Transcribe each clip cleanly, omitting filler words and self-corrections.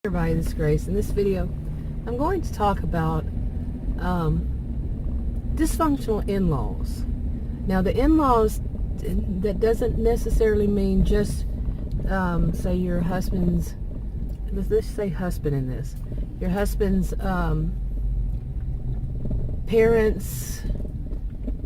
Everybody, this is Grace. In this video, I'm going to talk about dysfunctional in-laws. Now, the in-laws, that doesn't necessarily mean just, say, your husband's, let's say husband in this, your husband's parents,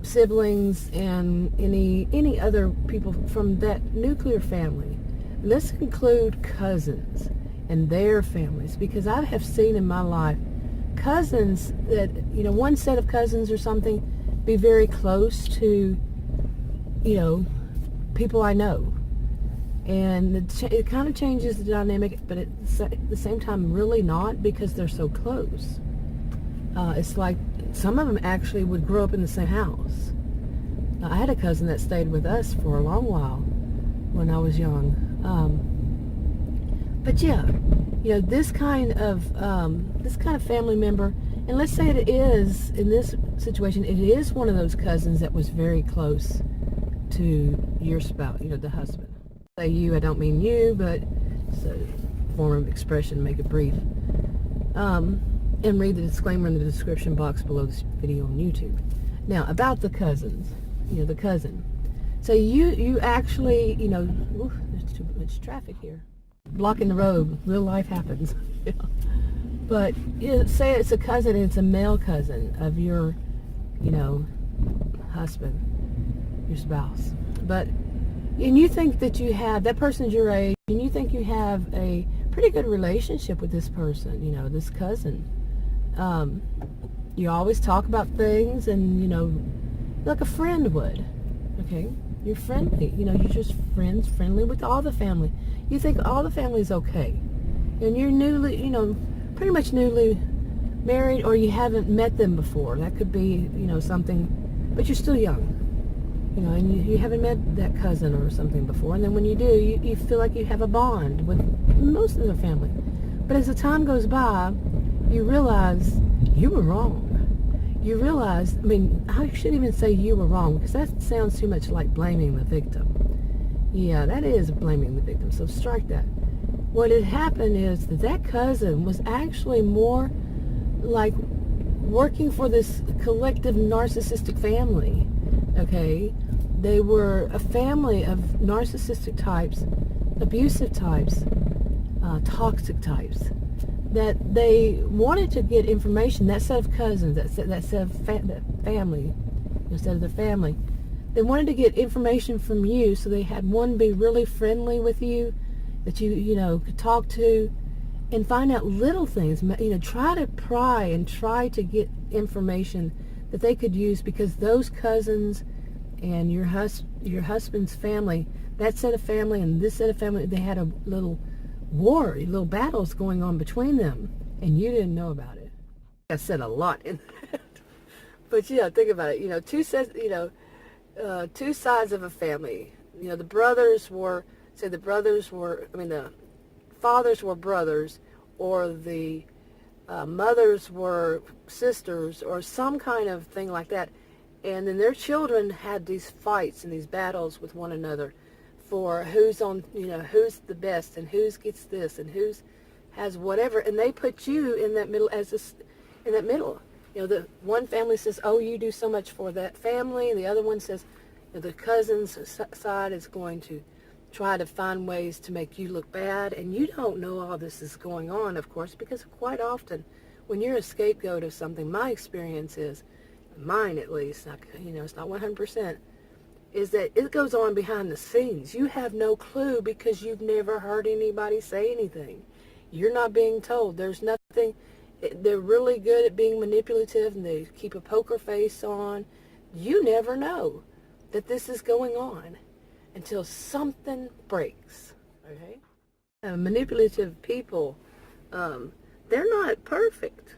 siblings, and any other people from that nuclear family. Let's include cousins and their families, because I have seen in my life cousins that, one set of cousins or something be very close to, people I know. And it kind of changes the dynamic, but at the same time, really not, because they're so close. It's like some of them actually would grow up in the same house. I had a cousin that stayed with us for a long while when I was young. But yeah, this kind of family member, and let's say it is, in this situation, it is one of those cousins that was very close to your spouse, the husband. Say you, I don't mean you, but it's a form of expression, make it brief. And read the disclaimer in the description box below this video on YouTube. Now, about the cousins, the cousin. So you actually, there's too much traffic here. Blocking the road. Real life happens. But say it's a cousin, and it's a male cousin of your, husband, your spouse. And you think that that person's your age, and you think you have a pretty good relationship with this person, this cousin. You always talk about things, and, like a friend would, okay? You're friendly, you're just friendly with all the family. You think all the family's okay. And you're newly, pretty much newly married, or you haven't met them before. That could be, something, but you're still young. And you haven't met that cousin or something before. And then when you do, you feel like you have a bond with most of the family. But as the time goes by, you realize you were wrong. You realize, I shouldn't even say you were wrong, because that sounds too much like blaming the victim. Yeah, that is blaming the victim, so strike that. What had happened is that cousin was actually more like working for this collective narcissistic family, okay? They were a family of narcissistic types, abusive types, toxic types, that they wanted to get information. That set of cousins, that set of that family, instead of their family, they wanted to get information from you, so they had one be really friendly with you, that you could talk to, and find out little things. Try to pry and try to get information that they could use, because those cousins and your husband's family, that set of family and this set of family, they had a little war, little battles going on between them, and you didn't know about it. I said a lot in that. But think about it. Two sides of a family. The fathers were brothers, or the mothers were sisters, or some kind of thing like that. And then their children had these fights and these battles with one another for who's who's the best, and who's gets this, and who's has whatever. And they put you in that middle the one family says, oh, you do so much for that family, and the other one says, the cousin's side is going to try to find ways to make you look bad. And you don't know all this is going on, of course, because quite often when you're a scapegoat of something, my experience is, mine at least, it's not 100%, is that it goes on behind the scenes. You have no clue, because you've never heard anybody say anything. You're not being told. There's nothing. They're really good at being manipulative, and they keep a poker face on. You never know that this is going on until something breaks, okay? Manipulative people, they're not perfect.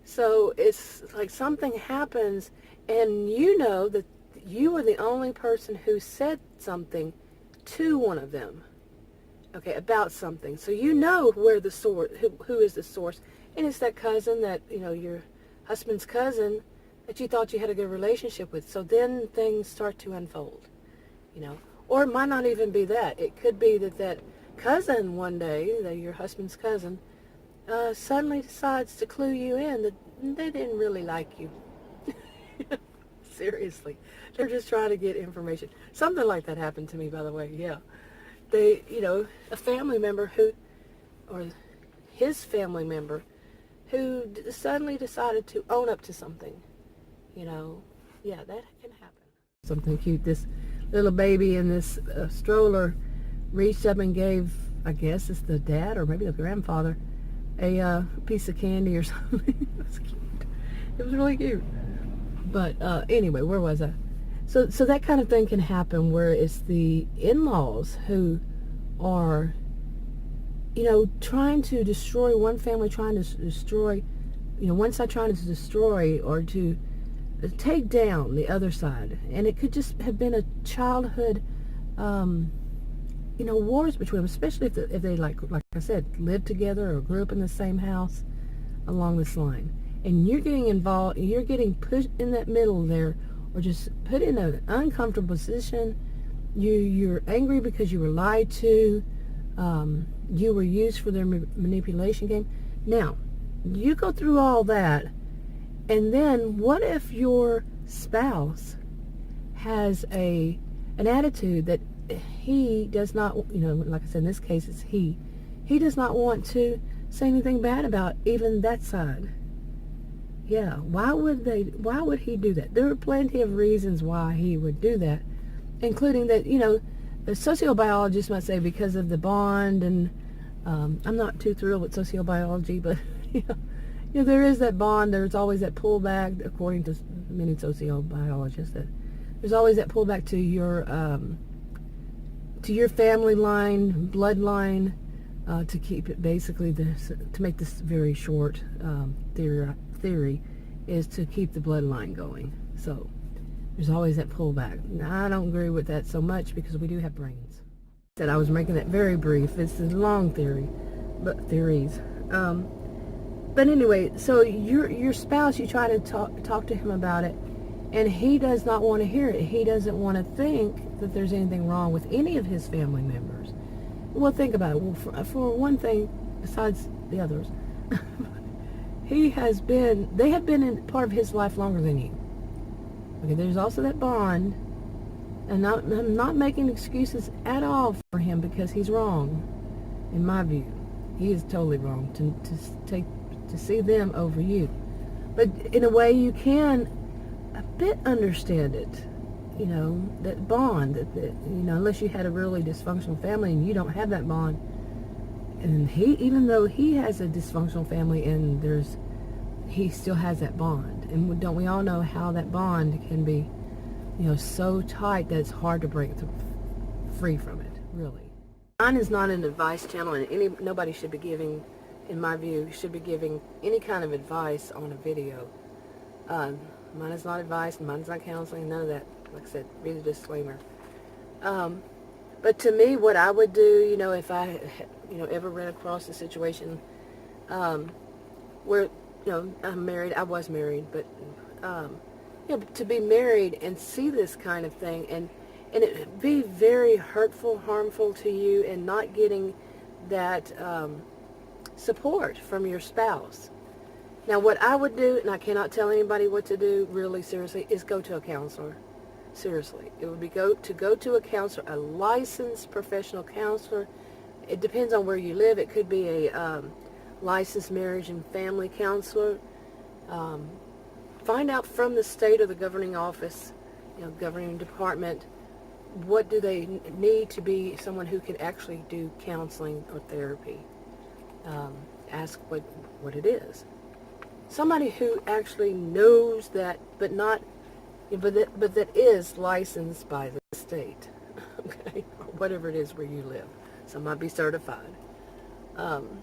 So it's like something happens, and you know that you are the only person who said something to one of them, okay, about something. So you know where the source, who is the source, and it's that cousin that, your husband's cousin that you thought you had a good relationship with. So then things start to unfold, or it might not even be that. It could be that cousin one day, your husband's cousin, suddenly decides to clue you in that they didn't really like you. Seriously. They're just trying to get information. Something like that happened to me, by the way, yeah. They, a family member who, or his family member, who suddenly decided to own up to something. Yeah, that can happen. Something cute. This little baby in this stroller reached up and gave, I guess it's the dad or maybe the grandfather, a piece of candy or something. It was cute. It was really cute. But anyway, where was I? So that kind of thing can happen where it's the in-laws who are, trying to destroy one family, trying to destroy, one side trying to destroy or to take down the other side. And it could just have been a childhood, wars between them, especially if they like I said, lived together or grew up in the same house along this line. And you're getting involved, you're getting pushed in that middle there, or just put in an uncomfortable position. You're angry because you were lied to. You were used for their manipulation game. Now, you go through all that, and then what if your spouse has an attitude that he does not, like I said, in this case it's he does not want to say anything bad about even that side. Yeah, why would he do that? There are plenty of reasons why he would do that, including that, the sociobiologists might say because of the bond, and I'm not too thrilled with sociobiology, but there is that bond. There's always that pullback, according to many sociobiologists, that there's always that pullback to your family line, bloodline, to keep it basically to make this very short theory is to keep the bloodline going. So there's always that pullback. Now, I don't agree with that so much because we do have brains. I was making that very brief. It's a long theories. But anyway, so your spouse, you try to talk to him about it, and he does not want to hear it. He doesn't want to think that there's anything wrong with any of his family members. Well, think about it. Well, for one thing, besides the others, they have been in part of his life longer than you. Okay, there's also that bond, and I'm not making excuses at all for him because he's wrong, in my view. He is totally wrong to see them over you. But in a way, you can a bit understand it. That bond, that unless you had a really dysfunctional family and you don't have that bond. And even though he has a dysfunctional family and he still has that bond. And don't we all know how that bond can be, so tight that it's hard to break free from it, really. Mine is not an advice channel, and nobody should be giving, in my view, should be giving any kind of advice on a video. Mine is not advice, mine is not counseling, none of that. Like I said, read the disclaimer. But to me, what I would do, if I, ever ran across a situation where, I'm married, I was married, but, to be married and see this kind of thing and it be very hurtful, harmful to you, and not getting that support from your spouse. Now, what I would do, and I cannot tell anybody what to do, really seriously, is go to a counselor. Seriously, it would be go to a counselor, a licensed professional counselor. It depends on where you live. It could be a licensed marriage and family counselor. Find out from the state or the governing office, governing department, what do they need to be someone who can actually do counseling or therapy. Ask what it is. Somebody who actually knows that, but that is licensed by the state, okay, or whatever it is where you live. Some might be certified. And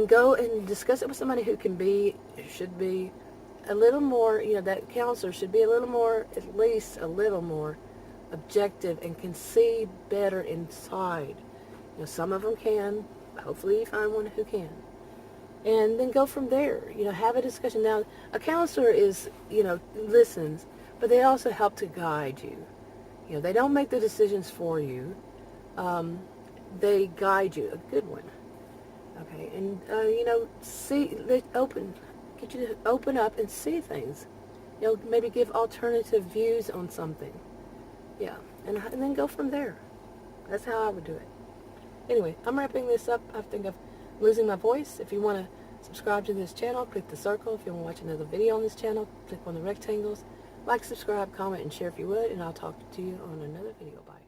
go and discuss it with somebody who should be a little more, that counselor should be a little more, at least a little more objective and can see better inside. Some of them can. Hopefully you find one who can. And then go from there, have a discussion. Now, a counselor is, listens, but they also help to guide you. They don't make the decisions for you. They guide you, a good one. Okay, and get you to open up and see things. Maybe give alternative views on something. Yeah, and then go from there. That's how I would do it. Anyway, I'm wrapping this up. I think I'm losing my voice. If you want to subscribe to this channel, click the circle. If you want to watch another video on this channel, click on the rectangles. Like, subscribe, comment, and share if you would, and I'll talk to you on another video. Bye.